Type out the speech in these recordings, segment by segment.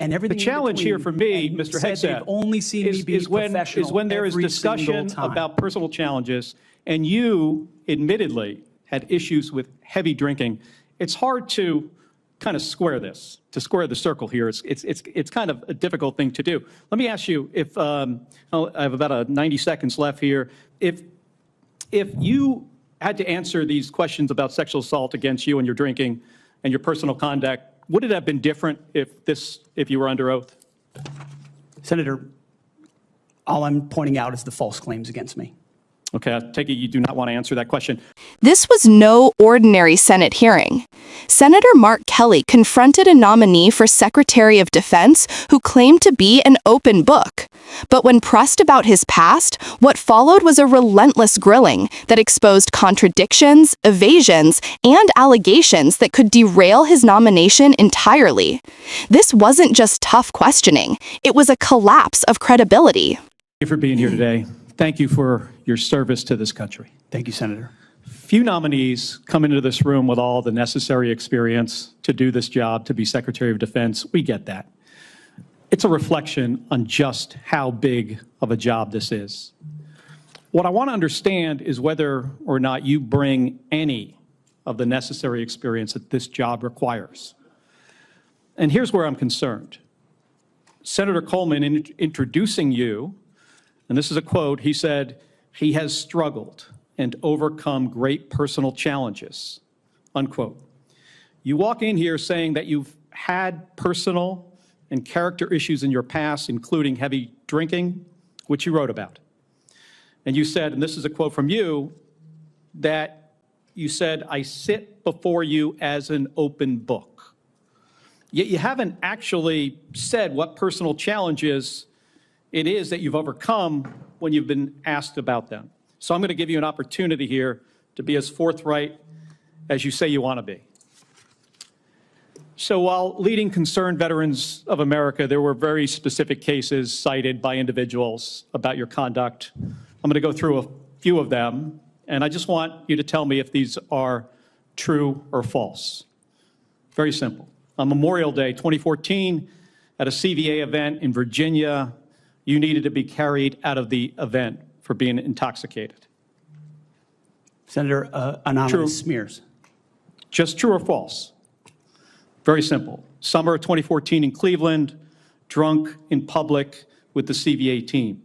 and everything. The challenge here for me, Mr. Hegseth, only seen me be professional is when there is every discussion single time. about personal challenges, and you admittedly had issues with heavy drinking. It's hard to kind of square the circle here. It's kind of a difficult thing to do. Let me ask you, if I have about 90 seconds left here, if you had to answer these questions about sexual assault against you and your drinking and your personal conduct, would it have been different if you were under oath? Senator, all I'm pointing out is the false claims against me. Okay, I take it you do not want to answer that question. This was no ordinary Senate hearing. Senator Mark Kelly confronted a nominee for Secretary of Defense who claimed to be an open book. But when pressed about his past, what followed was a relentless grilling that exposed contradictions, evasions, and allegations that could derail his nomination entirely. This wasn't just tough questioning, it was a collapse of credibility. Thank you for being here today. Thank you for your service to this country. Thank you, Senator. Few nominees come into this room with all the necessary experience to do this job, to be Secretary of Defense. We get that. It's a reflection on just how big of a job this is. What I want to understand is whether or not you bring any of the necessary experience that this job requires. And here's where I'm concerned. Senator Coleman, in introducing you, and this is a quote, he said, "He has struggled and overcome great personal challenges," unquote. You walk in here saying that you've had personal and character issues in your past, including heavy drinking, which you wrote about. And you said, and this is a quote from you, that you said, "I sit before you as an open book." Yet you haven't actually said what personal challenges it is that you've overcome when you've been asked about them. So I'm going to give you an opportunity here to be as forthright as you say you want to be. So while leading Concerned Veterans of America, there were very specific cases cited by individuals about your conduct. I'm going to go through a few of them, and I just want you to tell me if these are true or false. Very simple. On Memorial Day 2014, at a CVA event in Virginia, you needed to be carried out of the event for being intoxicated. Senator, anonymous True. smears. Just true or false? Very simple. Summer of 2014 in Cleveland, drunk in public with the CVA team.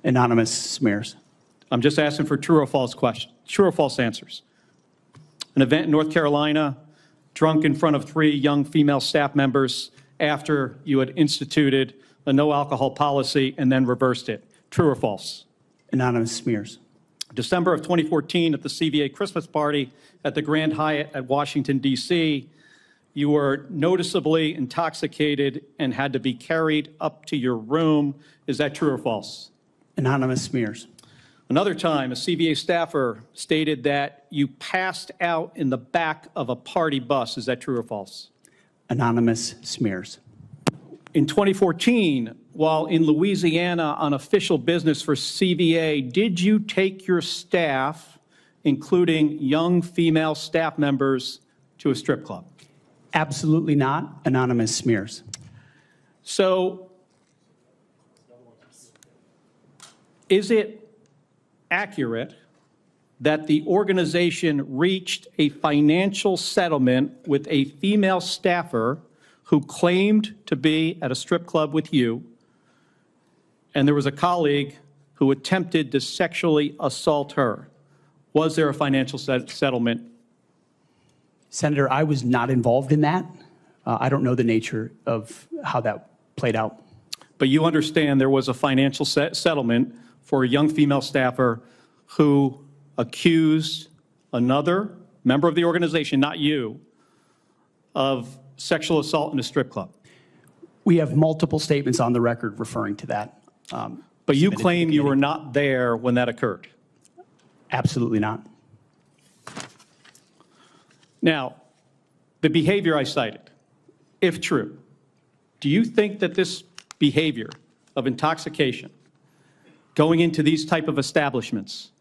Anonymous smears. I'm just asking for true or false questions, true or false answers. An event in North Carolina, drunk in front of 3 young female staff members after you had instituted a no alcohol policy and then reversed it. True or false? Anonymous smears. December of 2014 at the CVA Christmas party at the Grand Hyatt at Washington, D.C., you were noticeably intoxicated and had to be carried up to your room. Is that true or false? Anonymous smears. Another time, a CVA staffer stated that you passed out in the back of a party bus. Is that true or false? Anonymous smears. In 2014, while in Louisiana on official business for CVA, did you take your staff, including young female staff members, to a strip club? Absolutely not. Anonymous smears. So, is it accurate that the organization reached a financial settlement with a female staffer who claimed to be at a strip club with you, and there was a colleague who attempted to sexually assault her? Was there a financial settlement? Senator, I was not involved in that. I don't know the nature of how that played out. But you understand there was a financial settlement for a young female staffer who accused another member of the organization, not you, of sexual assault in a strip club. We have multiple statements on the record referring to that. But you claim you were not there when that occurred. Absolutely not. Now, the behavior I cited, if true, do you think that this behavior of intoxication, going into these type of establishments,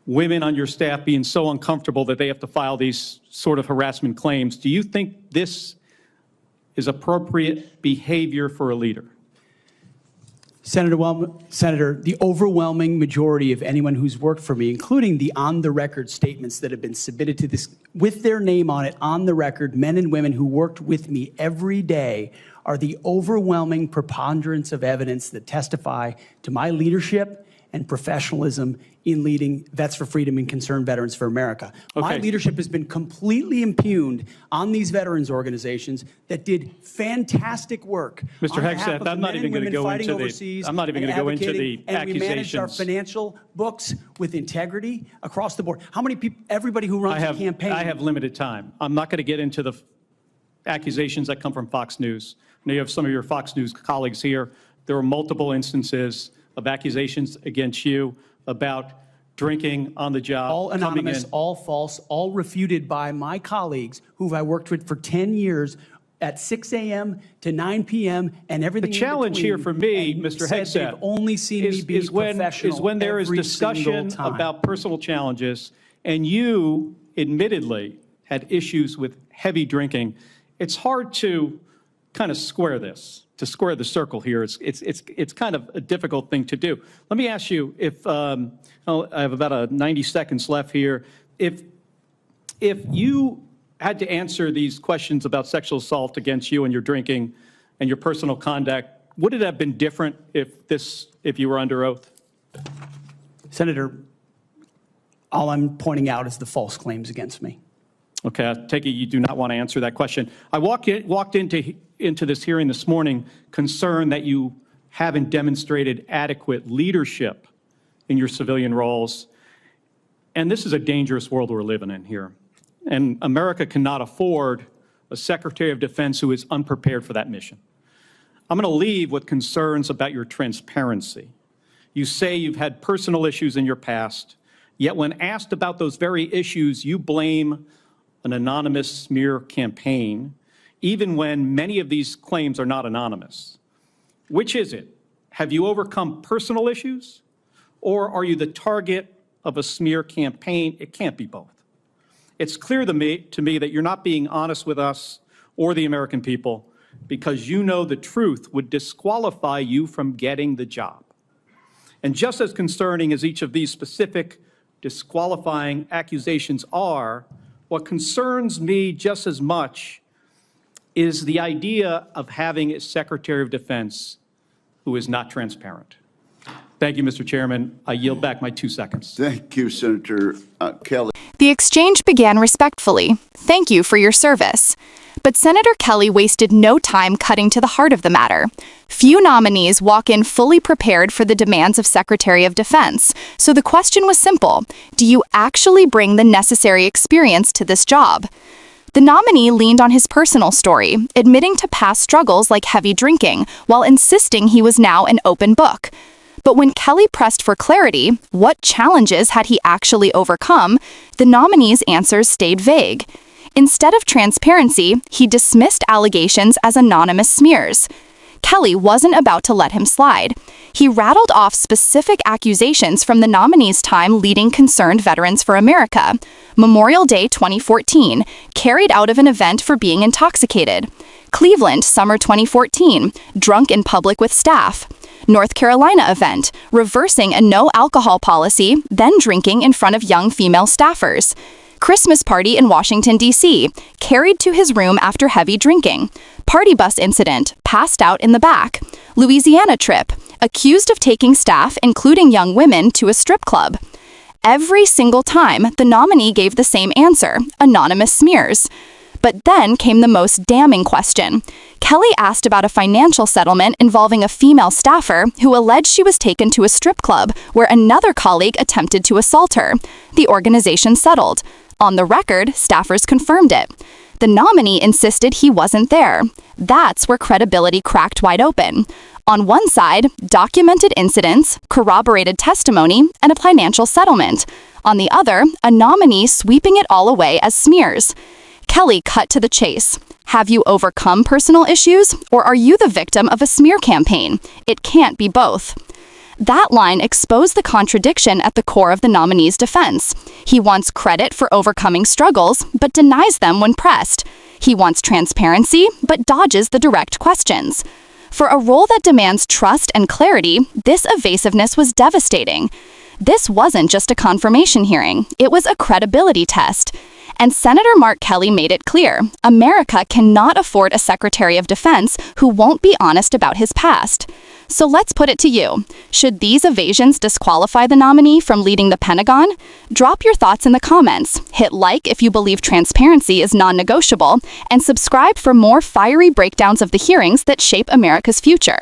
women on your staff being so uncomfortable that they have to file these sort of harassment claims, do you think this is appropriate behavior for a leader? Senator, the overwhelming majority of anyone who's worked for me, including the on-the-record statements that have been submitted to this, with their name on it, on the record, men and women who worked with me every day, are the overwhelming preponderance of evidence that testify to my leadership and professionalism in leading Vets for Freedom and Concerned Veterans for America. My Okay. leadership has been completely impugned on these veterans organizations that did fantastic work. Mr. on behalf Hegseth, of the I'm not men even and gonna women go fighting into the- overseas I'm not even and gonna go into advocating, the and we managed our accusations. financial books with integrity across the board. How many people, everybody who runs a campaign. I have limited time. I'm not going to get into the accusations that come from Fox News. I know you have some of your Fox News colleagues here. There were multiple instances of accusations against you about drinking on the job. All coming anonymous, in. all false, all refuted by my colleagues who I worked with for 10 years at 6 a.m. to 9 p.m. and everything The in challenge between, here for me, and Mr. said Hegseth, they've only seen me be professional is when there is every discussion single time. about personal challenges, and you admittedly had issues with heavy drinking. It's hard to kind of square this, to square the circle here. It's kind of a difficult thing to do. Let me ask you, if I have about 90 seconds left here, if you had to answer these questions about sexual assault against you and your drinking and your personal conduct, would it have been different if you were under oath? Senator, all I'm pointing out is the false claims against me. Okay, I take it you do not want to answer that question. I walked into this hearing this morning concerned that you haven't demonstrated adequate leadership in your civilian roles. And this is a dangerous world we're living in here. And America cannot afford a Secretary of Defense who is unprepared for that mission. I'm going to leave with concerns about your transparency. You say you've had personal issues in your past, yet when asked about those very issues, you blame an anonymous smear campaign, even when many of these claims are not anonymous. Which is it? Have you overcome personal issues, or are you the target of a smear campaign? It can't be both. It's clear to me that you're not being honest with us or the American people because you know the truth would disqualify you from getting the job. And just as concerning as each of these specific disqualifying accusations are, what concerns me just as much is the idea of having a Secretary of Defense who is not transparent. Thank you, Mr. Chairman. I yield back my 2 seconds. Thank you, Senator Kelly. The exchange began respectfully. Thank you for your service. But Senator Kelly wasted no time cutting to the heart of the matter. Few nominees walk in fully prepared for the demands of Secretary of Defense, so the question was simple: do you actually bring the necessary experience to this job? The nominee leaned on his personal story, admitting to past struggles like heavy drinking, while insisting he was now an open book. But when Kelly pressed for clarity, what challenges had he actually overcome, the nominee's answers stayed vague. Instead of transparency, he dismissed allegations as anonymous smears. Kelly wasn't about to let him slide. He rattled off specific accusations from the nominee's time leading Concerned Veterans for America. Memorial Day 2014, carried out of an event for being intoxicated. Cleveland, summer 2014, drunk in public with staff. North Carolina event, reversing a no alcohol policy, then drinking in front of young female staffers. Christmas party in Washington, D.C., carried to his room after heavy drinking. Party bus incident, passed out in the back. Louisiana trip, accused of taking staff, including young women, to a strip club. Every single time, the nominee gave the same answer: anonymous smears. But then came the most damning question. Kelly asked about a financial settlement involving a female staffer who alleged she was taken to a strip club where another colleague attempted to assault her. The organization settled. On the record, staffers confirmed it. The nominee insisted he wasn't there. That's where credibility cracked wide open. On one side, documented incidents, corroborated testimony, and a financial settlement. On the other, a nominee sweeping it all away as smears. Kelly cut to the chase. Have you overcome personal issues, or are you the victim of a smear campaign? It can't be both. That line exposed the contradiction at the core of the nominee's defense. He wants credit for overcoming struggles, but denies them when pressed. He wants transparency, but dodges the direct questions. For a role that demands trust and clarity, this evasiveness was devastating. This wasn't just a confirmation hearing, it was a credibility test. And Senator Mark Kelly made it clear, America cannot afford a Secretary of Defense who won't be honest about his past. So let's put it to you. Should these evasions disqualify the nominee from leading the Pentagon? Drop your thoughts in the comments, hit like if you believe transparency is non-negotiable, and subscribe for more fiery breakdowns of the hearings that shape America's future.